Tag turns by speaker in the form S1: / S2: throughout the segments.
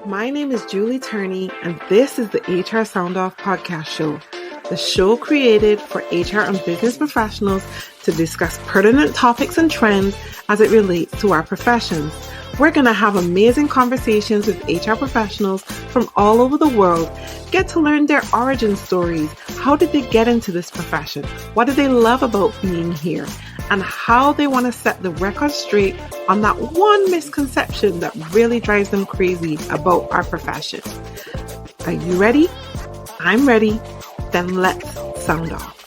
S1: My name is Julie Turney, and this is the HR Sound Off podcast show, the show created for HR and business professionals to discuss pertinent topics and trends as it relates to our professions. We're going to have amazing conversations with HR professionals from all over the world, get to learn their origin stories. How did they get into this profession? What do they love about being here? And how they want to set the record straight on that one misconception that really drives them crazy about our profession. Are you ready? I'm ready. Then let's sound off.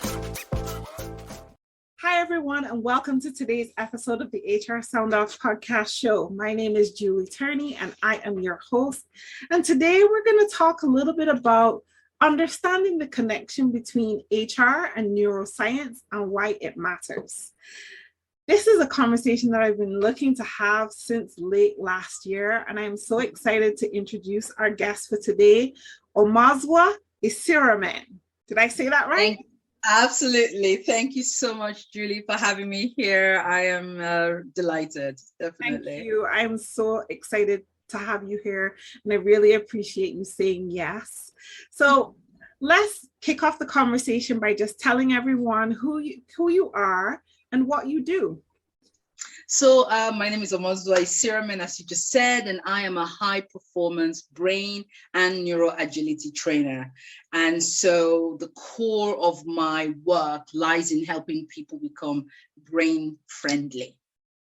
S1: Hi, everyone, and welcome to today's episode of the HR Sound Off podcast show. My name is Julie Turney, and I am your host. And today we're going to talk a little bit about understanding the connection between HR and neuroscience and why it matters. This is a conversation that I've been looking to have since late last year, and I'm so excited to introduce our guest for today, Omozua Isiramen. Did I say that right?
S2: Absolutely. Thank you so much, Julie, for having me here. I am delighted, definitely.
S1: Thank you. I'm so excited to have you here, and I really appreciate you saying yes. So let's kick off the conversation by just telling everyone who you are and what you do.
S2: So my name is Omozua Isiramen, as you just said, and I am a high performance brain and neuro agility trainer. And so the core of my work lies in helping people become brain friendly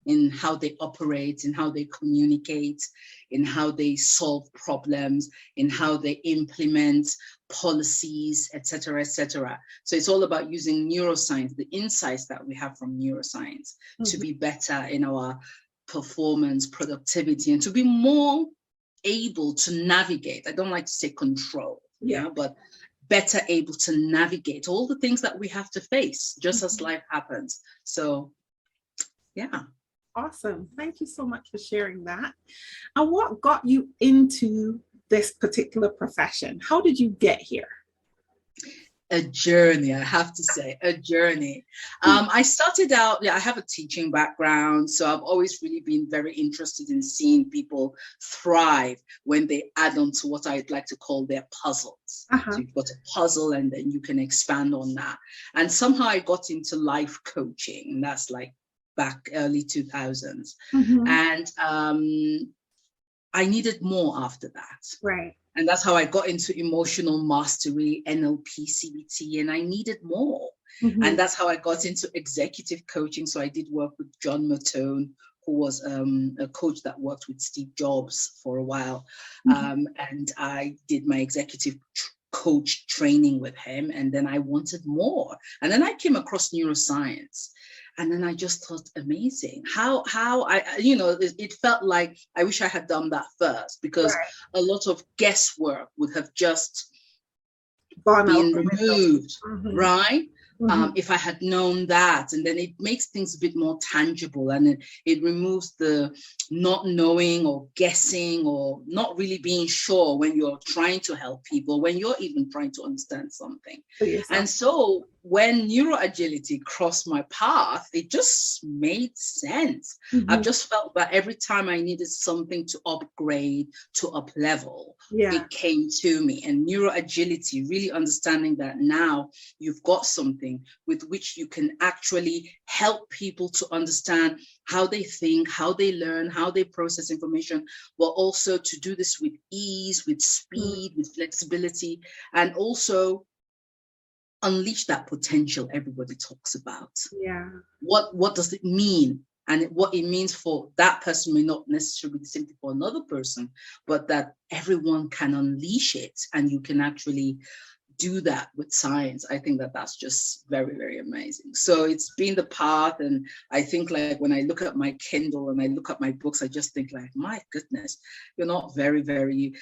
S2: in how they operate, in how they communicate, in how they solve problems, in how they implement policies, et cetera, et cetera. So it's all about using neuroscience, the insights that we have from neuroscience, to be better in our performance, productivity, and to be more able to navigate. I don't like to say control, but better able to navigate all the things that we have to face just as life happens. So, yeah.
S1: Awesome. Thank you so much for sharing that. And what got you into this particular profession? How did you get here?
S2: A journey, I have to say, a journey. I started out, I have a teaching background, so I've always really been very interested in seeing people thrive when they add on to what I'd like to call their puzzles. So you've got a puzzle and then you can expand on that. And somehow I got into life coaching, and that's like back early 2000s. And I needed more after that.
S1: Right.
S2: And that's how I got into emotional mastery, NLP, CBT, and I needed more. And that's how I got into executive coaching. So I did work with John Matone, who was a coach that worked with Steve Jobs for a while. And I did my executive coach training with him. And then I wanted more. And then I came across neuroscience. And then I just thought, amazing. How I, it felt like I wish I had done that first, because a lot of guesswork would have just been removed, right? If I had known that, and then it makes things a bit more tangible, and it removes the not knowing or guessing or not really being sure when you're trying to help people, when you're even trying to understand something. And so when neuro agility crossed my path, it just made sense. I've just felt that every time I needed something to upgrade, to up level, it came to me. And neuro agility, really understanding that now you've got something with which you can actually help people to understand how they think, how they learn, how they process information, but also to do this with ease, with speed, with flexibility, and also unleash that potential everybody talks about. What does it mean? And what it means for that person may not necessarily be the same thing for another person, but that everyone can unleash it, and you can actually do that with science. I think that that's just very, very amazing. So it's been the path. And I think, like, when I look at my Kindle and I look at my books, I just think, like, my goodness, you're not very, very,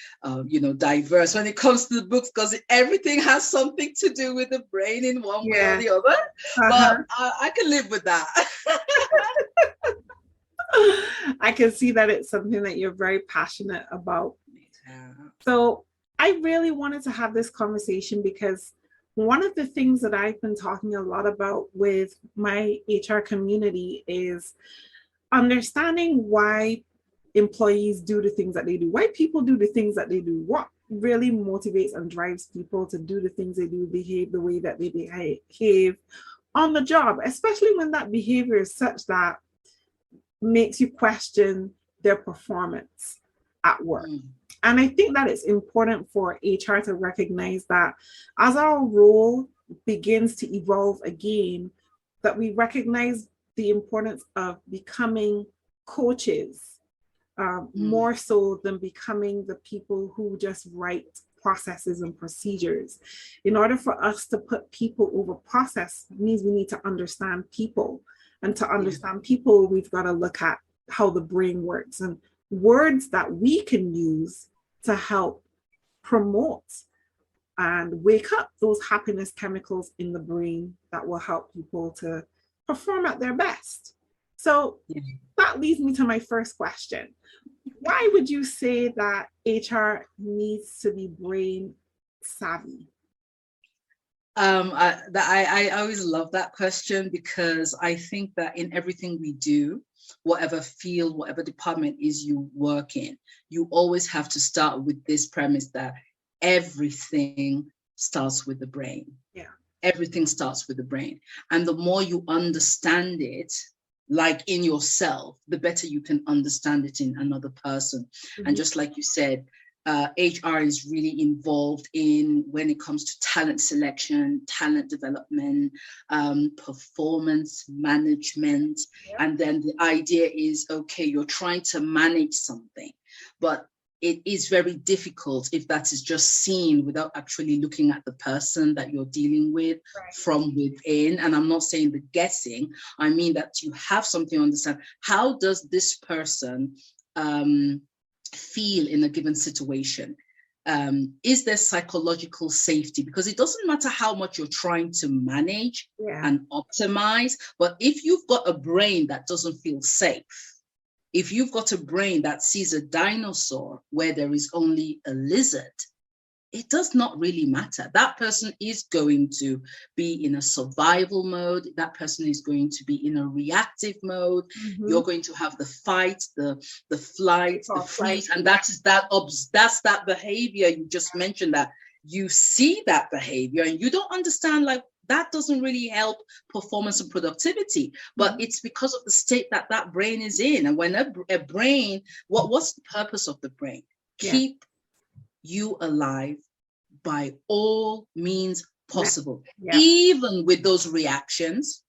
S2: diverse when it comes to the books, because everything has something to do with the brain in one way or the other. But I can live with that.
S1: I can see that it's something that you're very passionate about. So I really wanted to have this conversation because one of the things that I've been talking a lot about with my HR community is understanding why employees do the things that they do? Why people do the things that they do? What really motivates and drives people to do the things they do, behave the way that they behave on the job, especially when that behavior is such that makes you question their performance at work. And I think that it's important for HR to recognize that as our role begins to evolve again, that we recognize the importance of becoming coaches, more so than becoming the people who just write processes and procedures. In order for us to put people over process means we need to understand people. And to understand people, we've got to look at how the brain works and words that we can use to help promote and wake up those happiness chemicals in the brain that will help people to perform at their best. So that leads me to my first question. Why would you say that HR needs to be brain savvy?
S2: I always love that question, because I think that in everything we do, whatever field, whatever department is you work in, you always have to start with this premise that everything starts with the brain.
S1: Yeah.
S2: Everything starts with the brain. And the more you understand it, like in yourself, the better you can understand it in another person. And just like you said, HR is really involved in when it comes to talent selection, talent development, performance management. And then the idea is, okay, you're trying to manage something, but it is very difficult if that is just seen without actually looking at the person that you're dealing with from within. And I'm not saying the guessing, I mean that you have something to understand. How does this person feel in a given situation? Is there psychological safety? Because it doesn't matter how much you're trying to manage and optimize, but if you've got a brain that doesn't feel safe, if you've got a brain that sees a dinosaur where there is only a lizard, it does not really matter. That person is going to be in a survival mode. That person is going to be in a reactive mode. You're going to have the fight, the flight, the freeze, and that's that behavior you just mentioned, that you see that behavior and you don't understand, like, that doesn't really help performance and productivity, but it's because of the state that that brain is in. And when a brain, what's the purpose of the brain? Keep you alive by all means possible, even with those reactions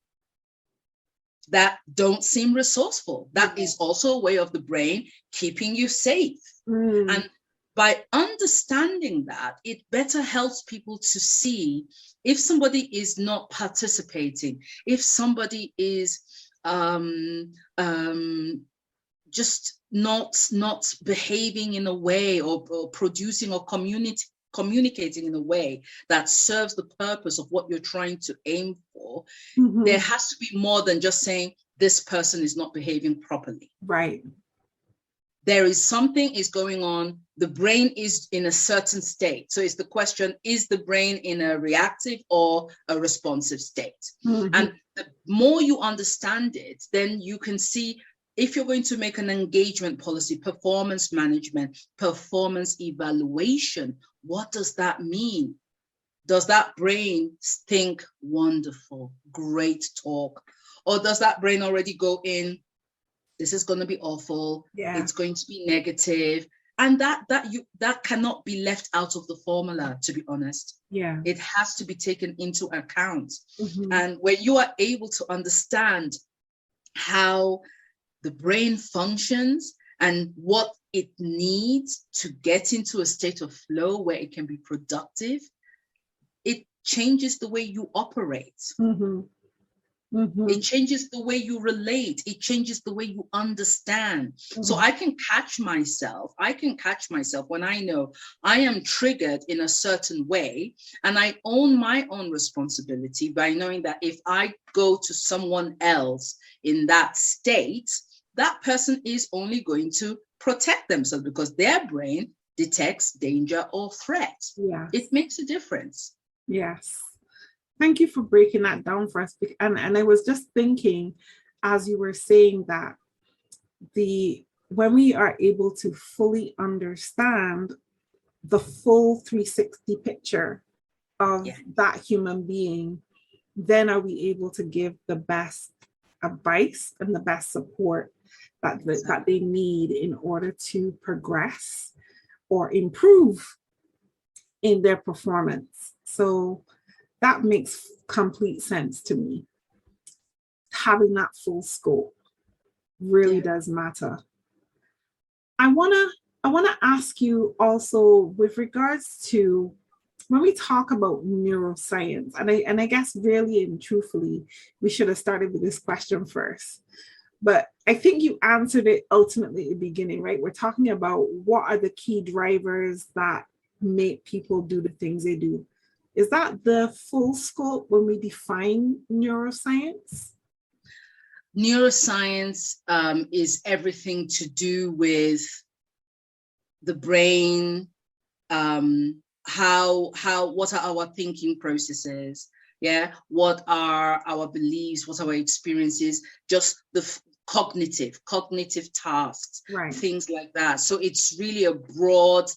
S2: that don't seem resourceful. That is also a way of the brain keeping you safe. And by understanding that, it better helps people to see if somebody is not participating, if somebody is just not behaving in a way or producing or communicating in a way that serves the purpose of what you're trying to aim for. There has to be more than just saying this person is not behaving properly.
S1: Right.
S2: There is something is going on. The brain is in a certain state. So it's the question, is the brain in a reactive or a responsive state? And the more you understand it, then you can see if you're going to make an engagement policy, performance management, performance evaluation, what does that mean? Does that brain think that great talk? Or does that brain already go in, this is going to be awful, it's going to be negative? And that cannot be left out of the formula, to be honest. It has to be taken into account. And when you are able to understand how the brain functions and what it needs to get into a state of flow where it can be productive, it changes the way you operate. It changes the way you relate. It changes the way you understand. So I can catch myself when I know I am triggered in a certain way, and I own my own responsibility by knowing that if I go to someone else in that state, that person is only going to protect themselves because their brain detects danger or threat. It makes a difference.
S1: Yes. Thank you for breaking that down for us. And I was just thinking, as you were saying that, the when we are able to fully understand the full 360 picture of that human being, then are we able to give the best advice and the best support that they need in order to progress or improve in their performance. So that makes complete sense to me. Having that full scope really does matter. I wanna ask you also with regards to when we talk about neuroscience, and I guess really and truthfully, we should have started with this question first. But I think you answered it ultimately at the beginning, right? We're talking about what are the key drivers that make people do the things they do. Is that the full scope when we define neuroscience?
S2: Neuroscience is everything to do with the brain, what are our thinking processes? Yeah, what are our beliefs? What are our experiences? Just the cognitive tasks, things like that. So it's really a broad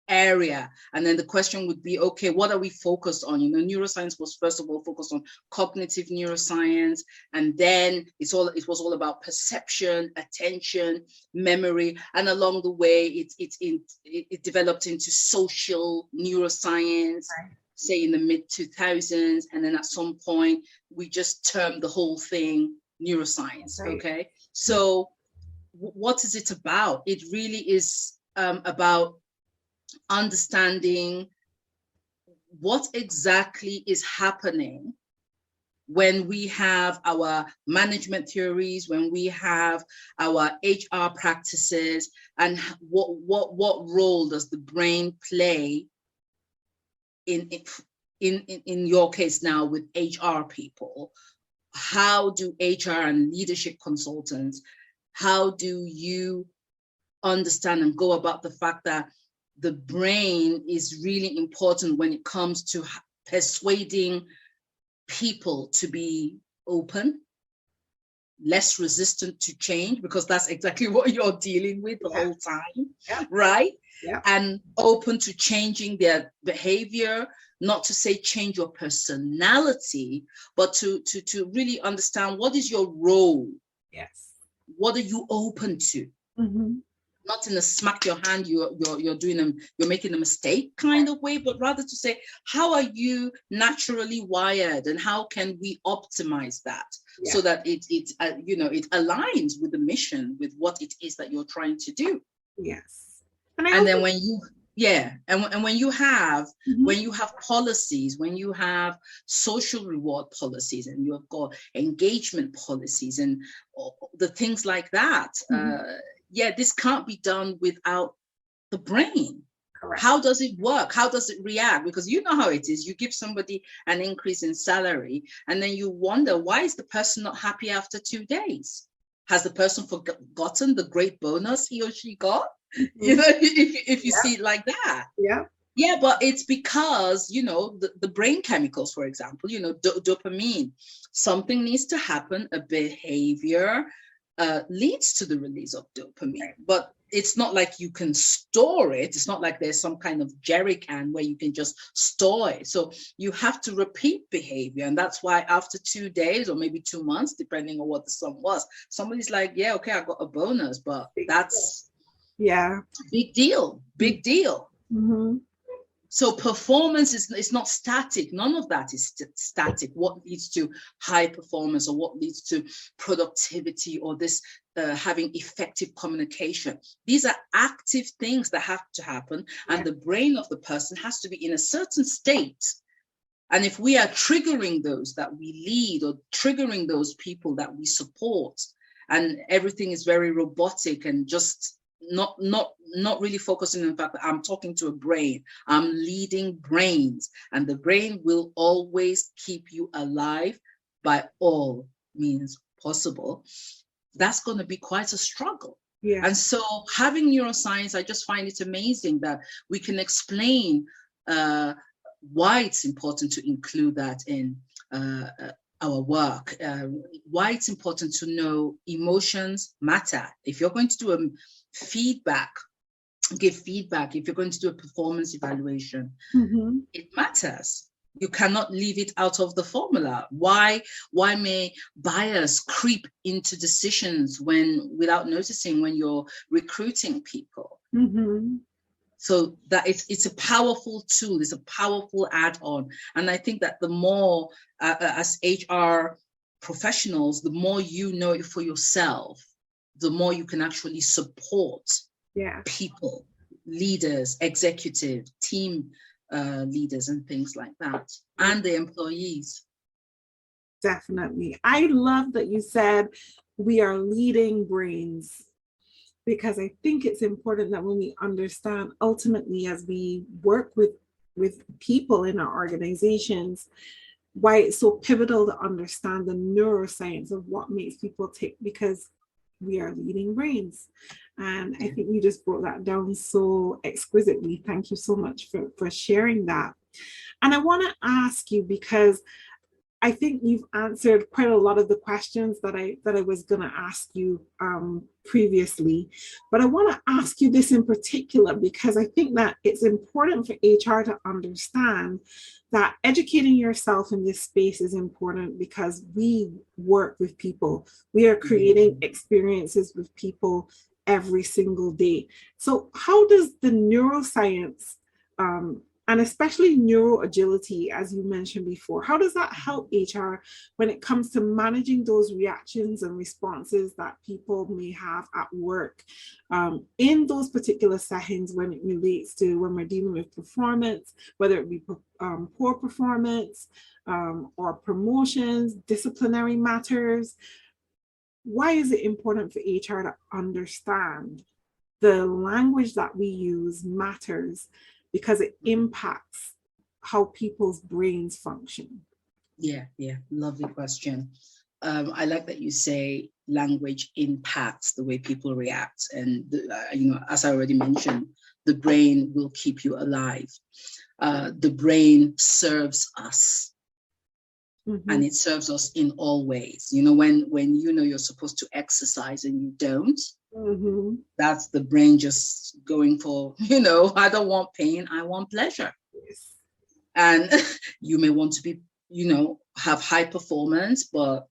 S2: area. And then the question would be, okay, what are we focused on? You know, neuroscience was first of all focused on cognitive neuroscience, and then it was all about perception, attention, memory, and along the way it developed into social neuroscience, say in the mid 2000s, and then at some point we just termed the whole thing neuroscience. Okay, so what is it about? It really is about understanding what exactly is happening when we have our management theories, when we have our HR practices, and what role does the brain play in your case now with HR people? How do HR and leadership consultants, how do you understand and go about the fact that the brain is really important when it comes to persuading people to be open, less resistant to change, because that's exactly what you're dealing with the whole time, right? Yeah. And open to changing their behavior, not to say change your personality, but to really understand what is your role. Yes. What are you open to? Mm-hmm. Not in a smack your hand, you're making a mistake kind of way, but rather to say, how are you naturally wired, and how can we optimize that so that it aligns with the mission, with what it is that you're trying to do. Yes. And then when you when you have policies, when you have social reward policies, and you have got engagement policies and the things like that, this can't be done without the brain. Correct. How does it work? How does it react? Because you know how it is. You give somebody an increase in salary, and then you wonder, why is the person not happy after 2 days? Has the person forgotten the great bonus he or she got? Mm-hmm. You know, if you see it like that. Yeah. Yeah, but it's because, the brain chemicals, for example, dopamine, something needs to happen, a behavior leads to the release of dopamine, but it's not like you can store it. It's not like there's some kind of jerry can where you can just store it. So you have to repeat behavior. And that's why after 2 days or maybe 2 months, depending on what the sum was, somebody's like, yeah, okay, I got a bonus, but that's big deal. Mm-hmm. So performance is not static. None of that is static. What leads to high performance, or what leads to productivity, or this having effective communication? These are active things that have to happen, and the brain of the person has to be in a certain state. And if we are triggering those that we lead, or triggering those people that we support, and everything is very robotic and just not really focusing on the fact that I'm talking to a brain, I'm leading brains, and the brain will always keep you alive by all means possible, that's going to be quite a struggle. Yeah. And so having neuroscience, I just find it amazing that we can explain why it's important to include that in our work, why it's important to know emotions matter. If you're going to do a give feedback, if you're going to do a performance evaluation, it matters. You cannot leave it out of the formula. Why may bias creep into decisions without noticing when you're recruiting people? So that it's a powerful tool, it's a powerful add-on. And I think that the more, as HR professionals, the more you know it for yourself, the more you can actually support people, leaders, executive, team leaders, and things like that, and the employees.
S1: Definitely. I love that you said we are leading brains, because I think it's important that when we understand, ultimately, as we work with people in our organizations, why it's so pivotal to understand the neuroscience of what makes people tick, because we are leading brains. And I think you just broke that down so exquisitely. Thank you so much for sharing that. And I want to ask you, because I think you've answered quite a lot of the questions that I was going to ask you previously, but I want to ask you this in particular, because I think that it's important for HR to understand that educating yourself in this space is important, because we work with people. We are creating experiences with people every single day. So how does the neuroscience, and especially Neuro Agility, as you mentioned before, how does that help HR when it comes to managing those reactions and responses that people may have at work in those particular settings, when it relates to when we're dealing with performance, whether it be poor performance or promotions, disciplinary matters? Why is it important for HR to understand the language that we use matters, because it impacts how people's brains function?
S2: Yeah, lovely question. I like that you say language impacts the way people react. And, as I already mentioned, the brain will keep you alive. The brain serves us. And it serves us in all ways. When you're supposed to exercise and you don't, that's the brain just going for, I don't want pain, I want pleasure. Yes. And you may want to be, have high performance, but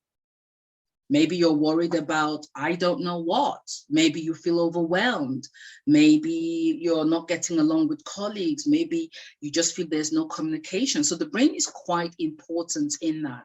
S2: maybe you're worried about, I don't know what. Maybe you feel overwhelmed. Maybe you're not getting along with colleagues. Maybe you just feel there's no communication. So the brain is quite important in that.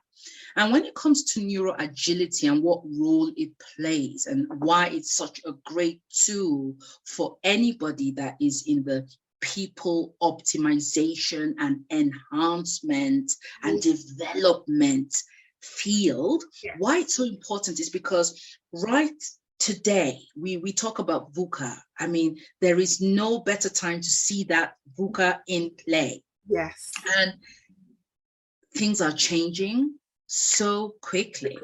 S2: And when it comes to neuro agility and what role it plays and why it's such a great tool for anybody that is in the people optimization and enhancement and development field, why it's so important is because right today, we talk about VUCA. I mean, there is no better time to see that VUCA in play.
S1: Yes.
S2: And things are changing so quickly.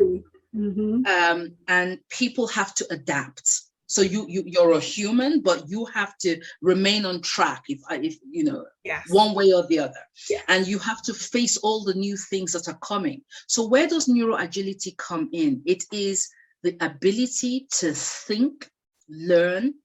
S2: And people have to adapt. So you're a human, but you have to remain on track if one way or the other. Yeah. And you have to face all the new things that are coming. So where does neuro agility come in? It is the ability to think, learn,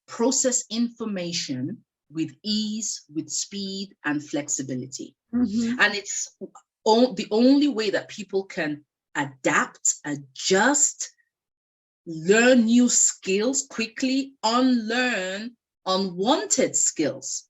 S2: process information with ease, with speed and flexibility. And it's the only way that people can adapt, adjust, learn new skills quickly, unlearn unwanted skills,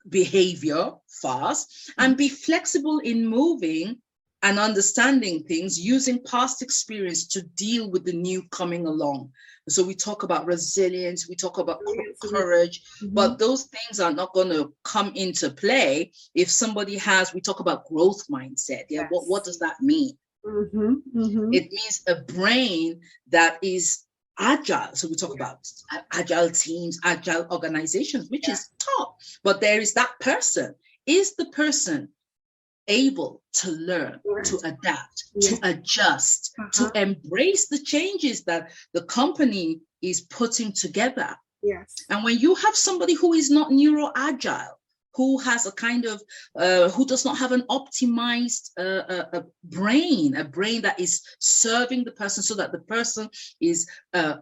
S2: behavior fast, and be flexible in moving and understanding things using past experience to deal with the new coming along. So we talk about resilience, we talk about courage, but those things are not going to come into play if somebody we talk about growth mindset. Yeah, yes. What does that mean? It means a brain that is agile. So we talk about agile teams, agile organizations, which is top. But there is that person. Is the person able to learn, to adapt, to adjust, to embrace the changes that the company is putting together? Yes. And when you have somebody who is not neuro agile, who has a kind of who does not have an optimized brain, a brain that is serving the person, so that the person is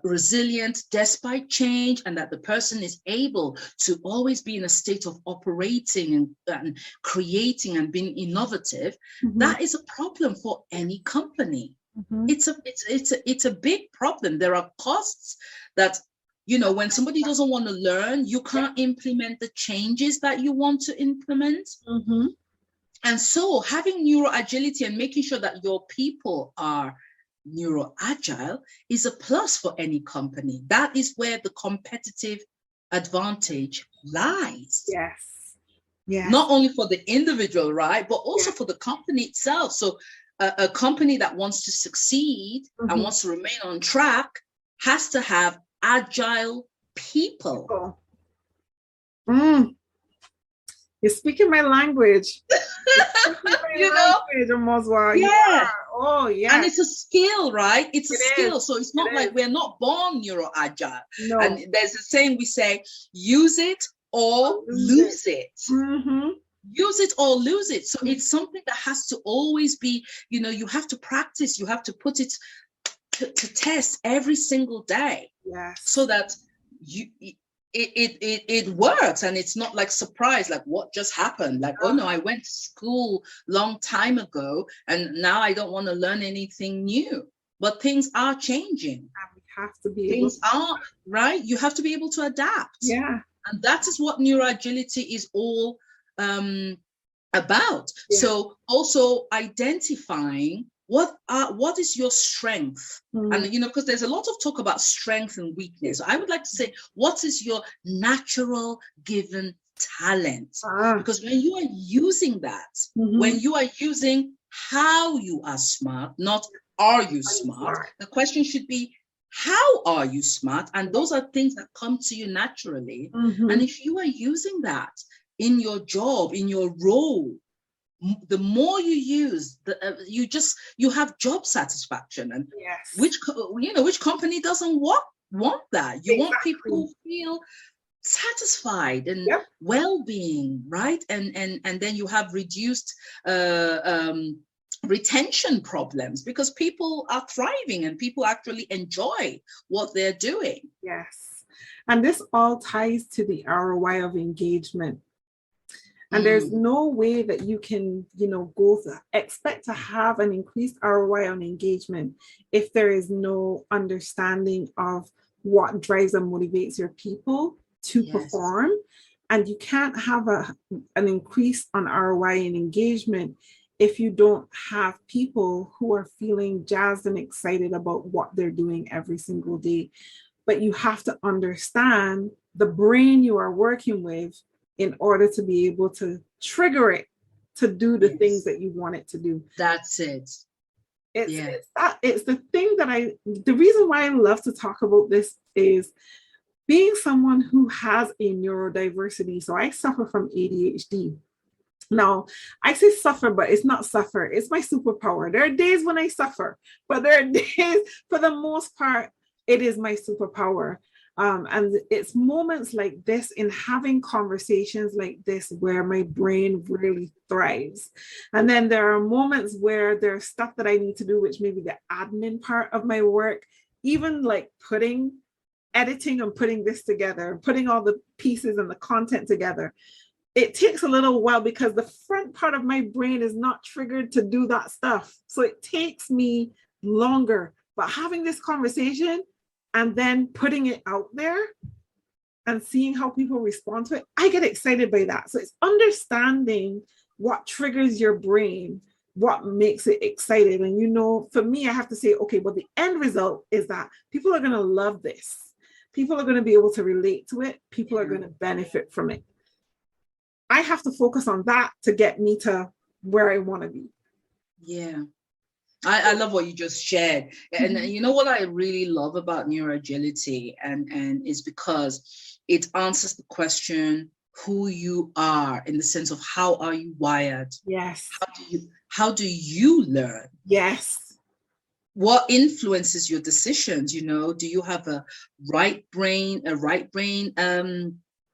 S2: resilient despite change, and that the person is able to always be in a state of operating and creating and being innovative. That is a problem for any company. It's a big problem. There are costs that, you know, when somebody doesn't want to learn, you can't implement the changes that you want to implement. And so having neuro agility and making sure that your people are neuro agile is a plus for any company. That is where the competitive advantage lies.
S1: Yes.
S2: Not only for the individual, right, but also for the company itself. So a company that wants to succeed and wants to remain on track has to have agile people.
S1: You're speaking my language. Omozua.
S2: Yeah.
S1: Oh, yeah.
S2: And it's a skill, right? It's a skill. So it's not like we're not born neuro agile.
S1: No.
S2: And there's a saying we say, use it or lose it. Use it or lose it. So it's something that has to always be, you know, you have to practice, you have to put it to test every single day. So that it works, and it's not like surprise, like what just happened, like oh no, I went to school long time ago and now I don't want to learn anything new. But things are changing,
S1: and we have to be
S2: things are right. You have to be able to adapt. And that is what neuro agility is all about. So also identifying what is your strength, and you know, because there's a lot of talk about strength and weakness. I would like to say, what is your natural given talent? Because when you are using that, when you are using how you are smart, not are you smart, the question should be, how are you smart? And those are things that come to you naturally. And if you are using that in your job, in your role, the more you use, you have job satisfaction. And which company doesn't want that? You want people who feel satisfied and well-being, right? And then you have reduced retention problems, because people are thriving and people actually enjoy what they're doing.
S1: And this all ties to the ROI of engagement. And there's no way that you can, you know, expect to have an increased ROI on engagement if there is no understanding of what drives and motivates your people to perform. And you can't have an increase on ROI and engagement if you don't have people who are feeling jazzed and excited about what they're doing every single day. But you have to understand the brain you are working with in order to be able to trigger it to do the things that you want it to do.
S2: That's it.
S1: It's the thing that the reason why I love to talk about this is being someone who has a neurodiversity. So I suffer from ADHD. Now, I say suffer, but it's not suffer. It's my superpower. There are days when I suffer, but there are days, for the most part, it is my superpower. And it's moments like this, in having conversations like this, where my brain really thrives. And then there are moments where there's stuff that I need to do, which may be the admin part of my work, even like editing and putting this together, putting all the pieces and the content together. It takes a little while because the front part of my brain is not triggered to do that stuff. So it takes me longer. But having this conversation and then putting it out there and seeing how people respond to it, I get excited by that. So it's understanding what triggers your brain, what makes it excited. And, you know, for me, I have to say, okay, well, the end result is that people are going to love this. People are going to be able to relate to it. People are going to benefit from it. I have to focus on that to get me to where I want to be.
S2: Yeah. I love what you just shared. And you know what I really love about Neuro Agility and is because it answers the question who you are, in the sense of how are you wired?
S1: Yes.
S2: How do you learn?
S1: Yes.
S2: What influences your decisions? You know, do you have a right brain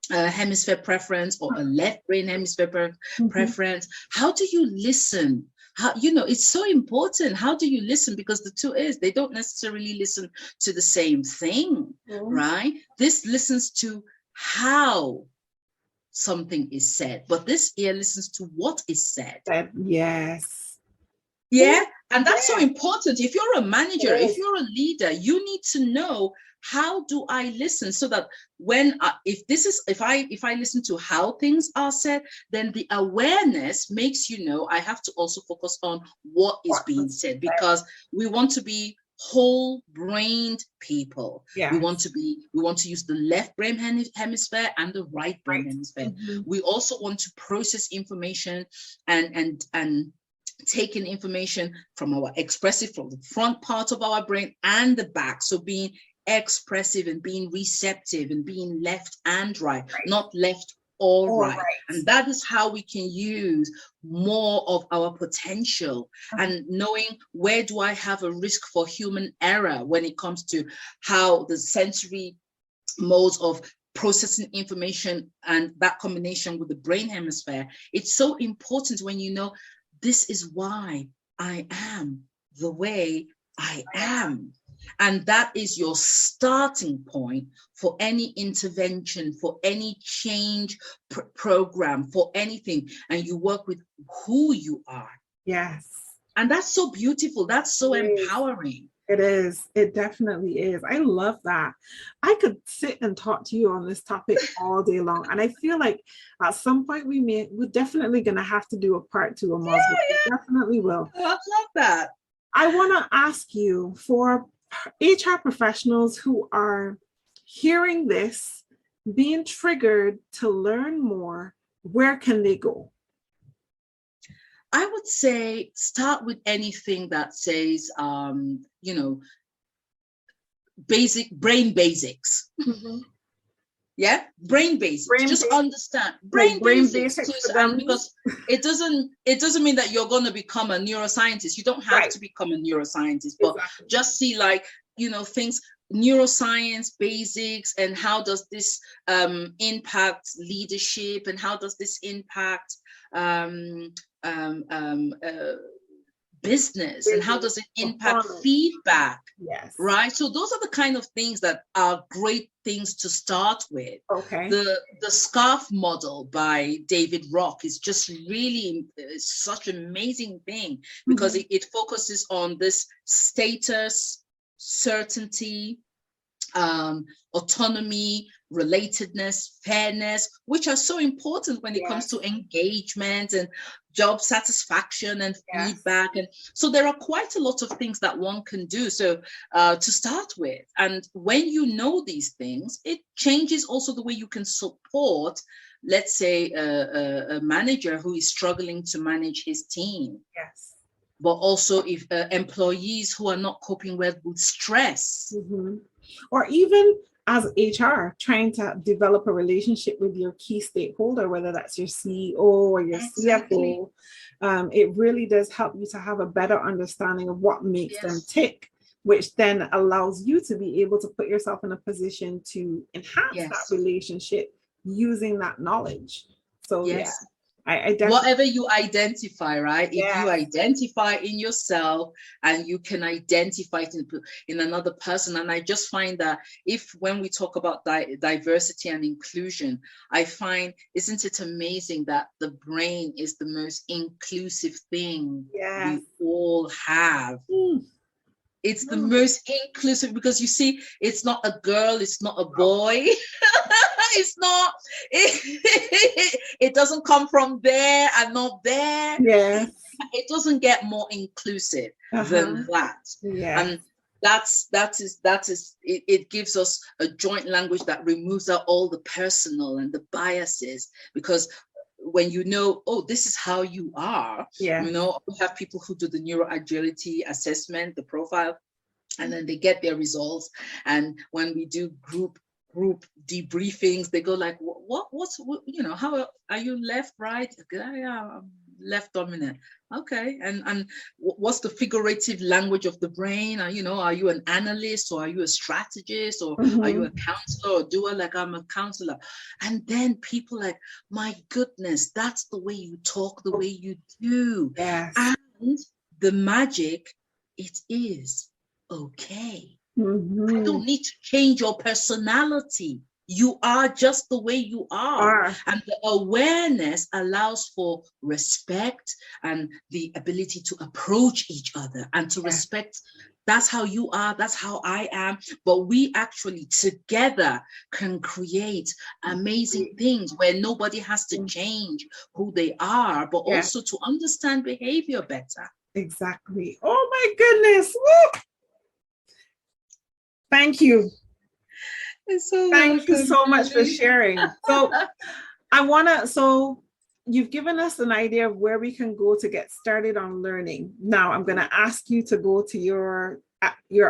S2: hemisphere preference or a left brain hemisphere preference? How do you listen? How, it's so important. How do you listen? Because the two is, they don't necessarily listen to the same thing, right? This listens to how something is said, but this ear listens to what is said.
S1: Yes.
S2: Yeah. And that's so important. If you're a manager, if you're a leader, you need to know, how do I listen, so that when if I listen to how things are said, then the awareness makes I have to also focus on what is being said, because we want to be whole-brained people. We want to use the left brain hemisphere and the right brain hemisphere. We also want to process information and taking information from from the front part of our brain and the back. So being expressive and being receptive and being left and right, not left or right. And that is how we can use more of our potential, and knowing where do I have a risk for human error when it comes to how the sensory modes of processing information and that combination with the brain hemisphere. It's so important when this is why I am the way I am. And that is your starting point for any intervention, for any change program, for anything. And you work with who you are.
S1: Yes.
S2: And that's so beautiful. That's so empowering.
S1: It is. It definitely is. I love that. I could sit and talk to you on this topic all day long. And I feel like at some point we're definitely going to have to do a part 2 of Omazewa. We definitely will.
S2: I love that.
S1: I want to ask you, for HR professionals who are hearing this, being triggered to learn more, where can they go?
S2: I would say start with anything that says, basic brain basics. Yeah, brain basics. Just understand brain basics because it doesn't mean that you're going to become a neuroscientist. You don't have to become a neuroscientist, but just see things, neuroscience basics, and how does this impact leadership, and how does this impact business, and how does it impact feedback?
S1: Yes.
S2: Right. So those are the kind of things that are great things to start with.
S1: Okay.
S2: The SCARF model by David Rock is just really such an amazing thing, because it focuses on this status, certainty, autonomy, relatedness, fairness, which are so important when it comes to engagement and job satisfaction and feedback. And so there are quite a lot of things that one can do. So to start with, and when you know these things, it changes also the way you can support, let's say, a manager who is struggling to manage his team.
S1: Yes.
S2: But also if employees who are not coping well with stress.
S1: Or even as HR, trying to develop a relationship with your key stakeholder, whether that's your CEO or your CFO, it really does help you to have a better understanding of what makes them tick, which then allows you to be able to put yourself in a position to enhance that relationship using that knowledge. So I definitely,
S2: whatever you identify, right? If you identify in yourself, and you can identify it in another person. And I just find that when we talk about diversity and inclusion, I find, isn't it amazing that the brain is the most inclusive thing we all have? It's the most inclusive, because you see, it's not a girl, it's not a boy. It's not, it doesn't come from there and not there. It doesn't get more inclusive than that. And that is it gives us a joint language that removes out all the personal and the biases, because when this is how you are, we have people who do the Neuro Agility assessment, the profile, and then they get their results. And when we do group debriefings, they go like, what's how are you, left, right? left dominant. Okay, and what's the figurative language of the brain? You know, are you an analyst, or are you a strategist, or are you a counselor or doer? Like, I'm a counselor. And then people like, my goodness, that's the way you talk, the way you do.
S1: Yes.
S2: And the magic, it is okay. I don't need to change your personality. You are just the way you are. And the awareness allows for respect and the ability to approach each other and to respect. That's how you are. That's how I am. But we actually together can create amazing things where nobody has to change who they are, but also to understand behavior better.
S1: Exactly. Oh my goodness. Woo! Thank you. Thank you so much for sharing. So you've given us an idea of where we can go to get started on learning. Now I'm going to ask you to go to your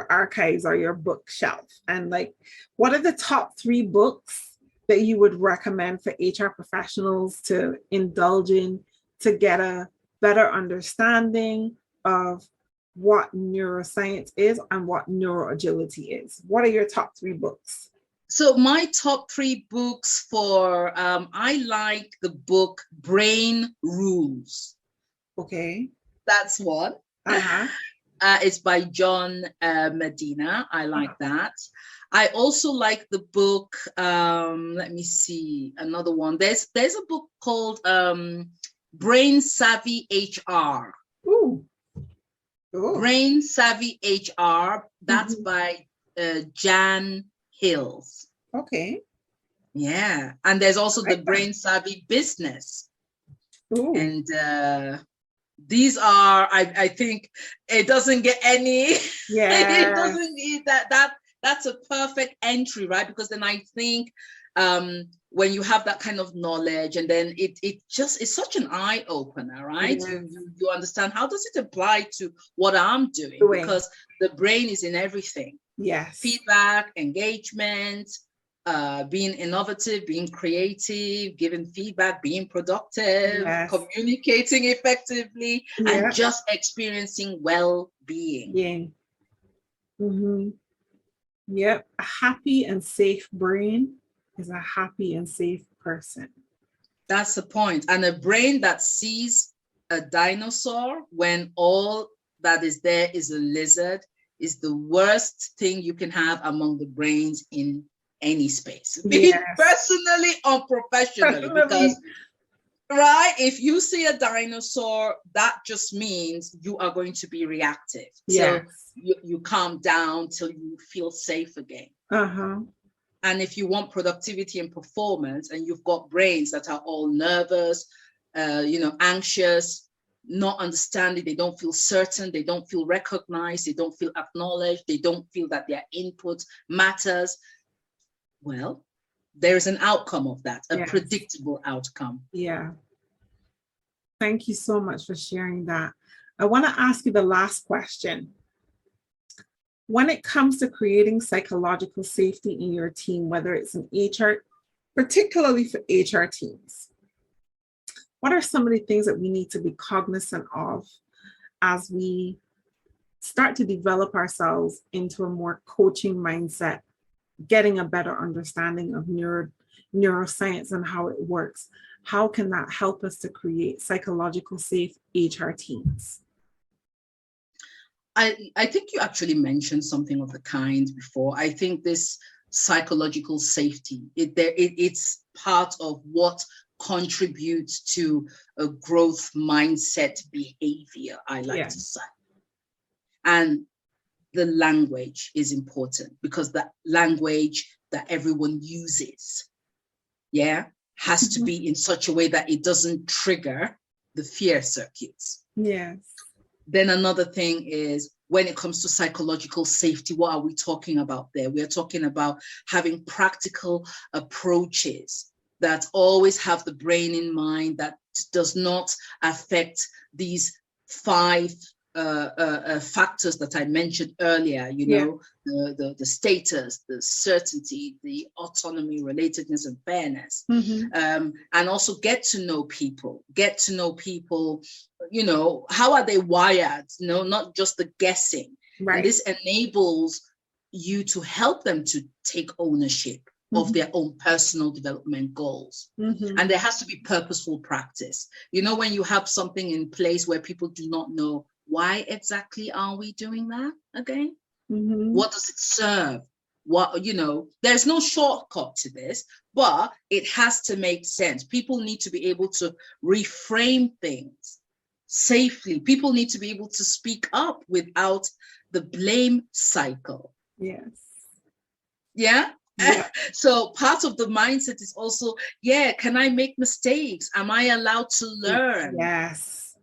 S1: archives or your bookshelf, and like, what are the top 3 books that you would recommend for HR professionals to indulge in to get a better understanding of what neuroscience is and what neuro agility is? What are your top 3 books?
S2: So my top 3 books for, I like the book Brain Rules.
S1: Okay.
S2: That's one. It's by John Medina. I like that. I also like the book, let me see, another one. There's a book called Brain Savvy HR.
S1: Ooh.
S2: Brain Savvy HR. That's by Jan Hills.
S1: Okay.
S2: Yeah. And there's also the Brain Savvy Business. Ooh. And these are, I think it doesn't get any, it doesn't need that's a perfect entry, right? Because then I think when you have that kind of knowledge, and then it's such an eye opener, right? You understand, how does it apply to what I'm doing? Because the brain is in everything.
S1: Yes.
S2: Feedback, engagement, being innovative, being creative, giving feedback, being productive, communicating effectively, and just experiencing well-being.
S1: Yep. A happy and safe brain is a happy and safe person.
S2: That's the point. And a brain that sees a dinosaur when all that is there is a lizard is the worst thing you can have among the brains in any space, be it personally or professionally. Because, right, if you see a dinosaur, that just means you are going to be reactive. So you calm down till you feel safe again. And if you want productivity and performance, and you've got brains that are all nervous, anxious, not understanding, they don't feel certain, they don't feel recognized, they don't feel acknowledged, they don't feel that their input matters, well, there's an outcome of that, a predictable outcome.
S1: Yeah. Thank you so much for sharing that. I want to ask you the last question. When it comes to creating psychological safety in your team, whether it's in HR, particularly for HR teams, what are some of the things that we need to be cognizant of as we start to develop ourselves into a more coaching mindset, getting a better understanding of neuroscience and how it works? How can that help us to create psychological safe HR teams?
S2: I think you actually mentioned something of the kind before. I think this psychological safety, it's part of what contributes to a growth mindset behavior, I like to say. And the language is important, because the language that everyone uses, has to be in such a way that it doesn't trigger the fear circuits.
S1: Yes.
S2: Then another thing is, when it comes to psychological safety, what are we talking about there? We're talking about having practical approaches that always have the brain in mind, that does not affect these 5 factors that I mentioned earlier, you know, the status, the certainty, the autonomy, relatedness, and fairness, and also get to know people, you know, how are they wired, you know, not just the guessing. Right. And this enables you to help them to take ownership of their own personal development goals. And there has to be purposeful practice. You know, when you have something in place where people do not know, why exactly are we doing that again? What does it serve? What, you know, there's no shortcut to this, but it has to make sense. People need to be able to reframe things safely. People need to be able to speak up without the blame cycle.
S1: Yes.
S2: Yeah. So part of the mindset is also, can I make mistakes? Am I allowed to learn?
S1: Yes.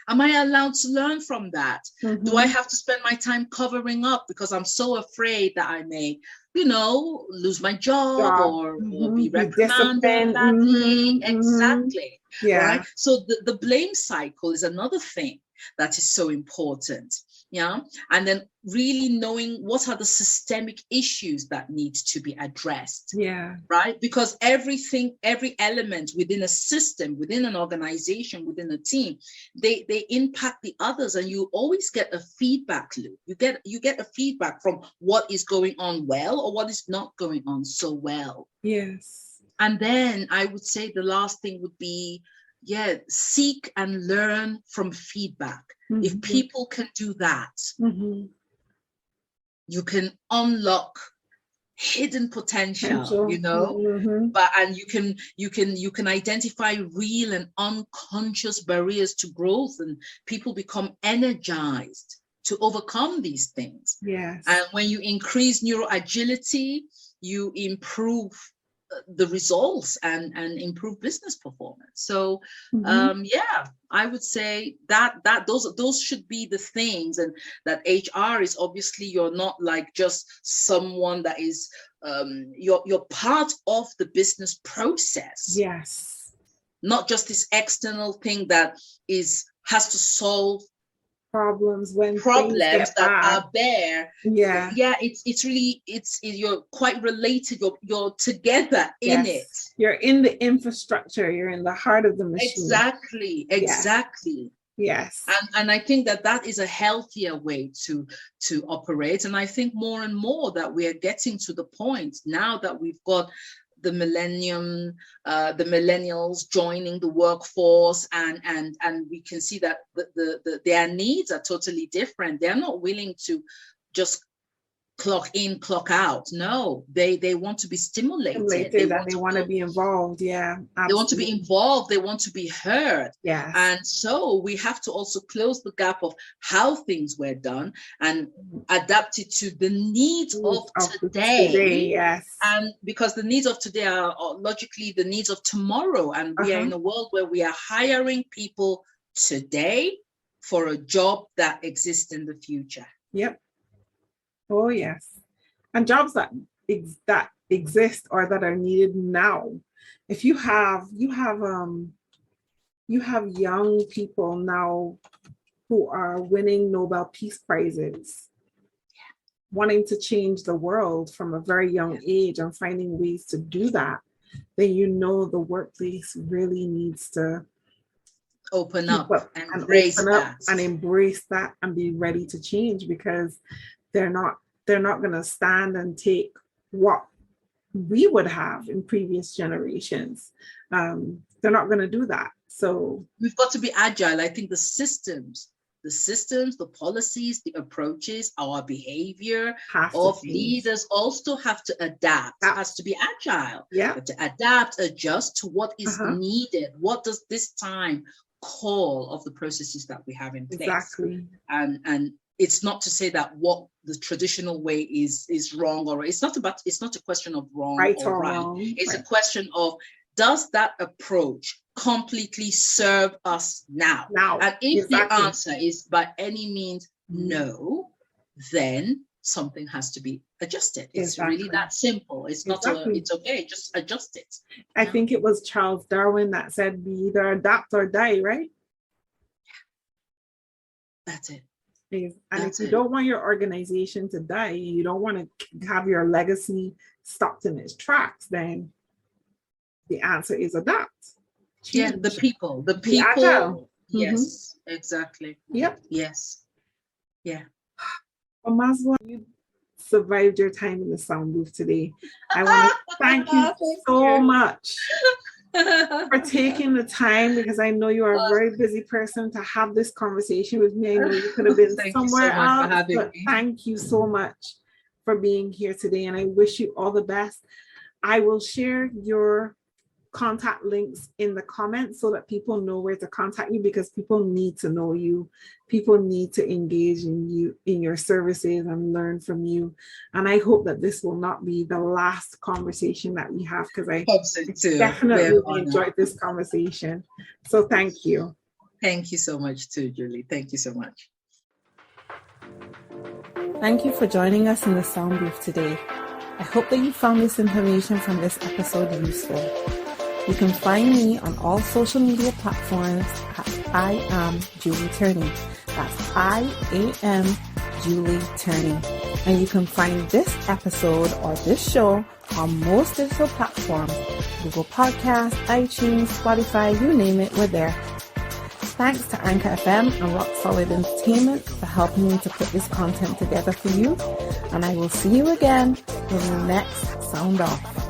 S2: Am I allowed to learn from that? Do I have to spend my time covering up because I'm so afraid that I may, you know, lose my job or be reprimanded badly? Exactly. Right. So the blame cycle is another thing that is so important. Yeah. And then really knowing what are the systemic issues that need to be addressed. Yeah. Right. Because every element within a system, within an organization, within a team, they impact the others, and you always get a feedback loop. You get a feedback from what is going on well or what is not going on so well. Yes. And then I would say the last thing would be, seek and learn from feedback. If people can do that, you can unlock hidden potential, you know, and you can identify real and unconscious barriers to growth, and people become energized to overcome these things. Yes. And when you increase neuro agility, you improve the results and improve business performance. So I would say that those should be the things, and that HR is obviously, you're not like just someone that is you're part of the business process. Yes. Not just this external thing that has to solve problems that are there. It's really you're quite related, you're together in it.
S1: You're in the infrastructure, you're in the heart of the machine.
S2: Exactly. Yes. And I think that is a healthier way to operate. And I think more and more that we are getting to the point now that we've got the millennials joining the workforce, and we can see that their needs are totally different. They're not willing to just clock in, clock out. No, they want to be stimulated.
S1: They want to be involved. Yeah, absolutely.
S2: They want to be involved. They want to be heard. Yeah. And so we have to also close the gap of how things were done and adapt it to the needs of today. Yes. And because the needs of today are logically the needs of tomorrow. And we are in a world where we are hiring people today for a job that exists in the future.
S1: Yep. Oh yes, and jobs that exist or that are needed now. If you have young people now who are winning Nobel Peace Prizes, wanting to change the world from a very young age and finding ways to do that, then you know the workplace really needs to
S2: open up and embrace
S1: that and be ready to change, because they're not going to stand and take what we would have in previous generations. They're not going to do that. So
S2: we've got to be agile. I think the systems, the policies, the approaches, our behavior of leaders also have to adapt. It has to be agile. Yeah. To adapt, adjust to what is needed. What does this time call of the processes that we have in place? Exactly. And it's not to say that what the traditional way is wrong, or it's not a question of wrong or right. It's a question of, does that approach completely serve us now? And if the answer is by any means no, then something has to be adjusted. It's really that simple. It's not it's okay, just adjust it.
S1: I think it was Charles Darwin that said we either adapt or die, right?
S2: That's it.
S1: And if you don't want your organization to die, you don't want to have your legacy stopped in its tracks, then the answer is adapt.
S2: Change. Yeah, the people. Yes, exactly.
S1: Yep.
S2: Yes. Yeah.
S1: Omazewa, you survived your time in the sound booth today. I want to thank you so much for taking the time, because I know you are a very busy person, to have this conversation with me. I know you could have been somewhere else, but thank you so much for being here today, and I wish you all the best. I will share your contact links in the comments so that people know where to contact you, because people need to know you. People need to engage in you, in your services, and learn from you. And I hope that this will not be the last conversation that we have, because I definitely enjoyed this conversation. So thank you.
S2: Thank you so much too, Julie. Thank you so much.
S1: Thank you for joining us in the sound booth today. I hope that you found this information from this episode useful. You can find me on all social media platforms at I am Julie Turney. That's I-A-M Julie Turney. And you can find this episode or this show on most digital platforms: Google Podcasts, iTunes, Spotify, you name it, we're there. Thanks to Anchor FM and Rock Solid Entertainment for helping me to put this content together for you. And I will see you again in the next Sound Off.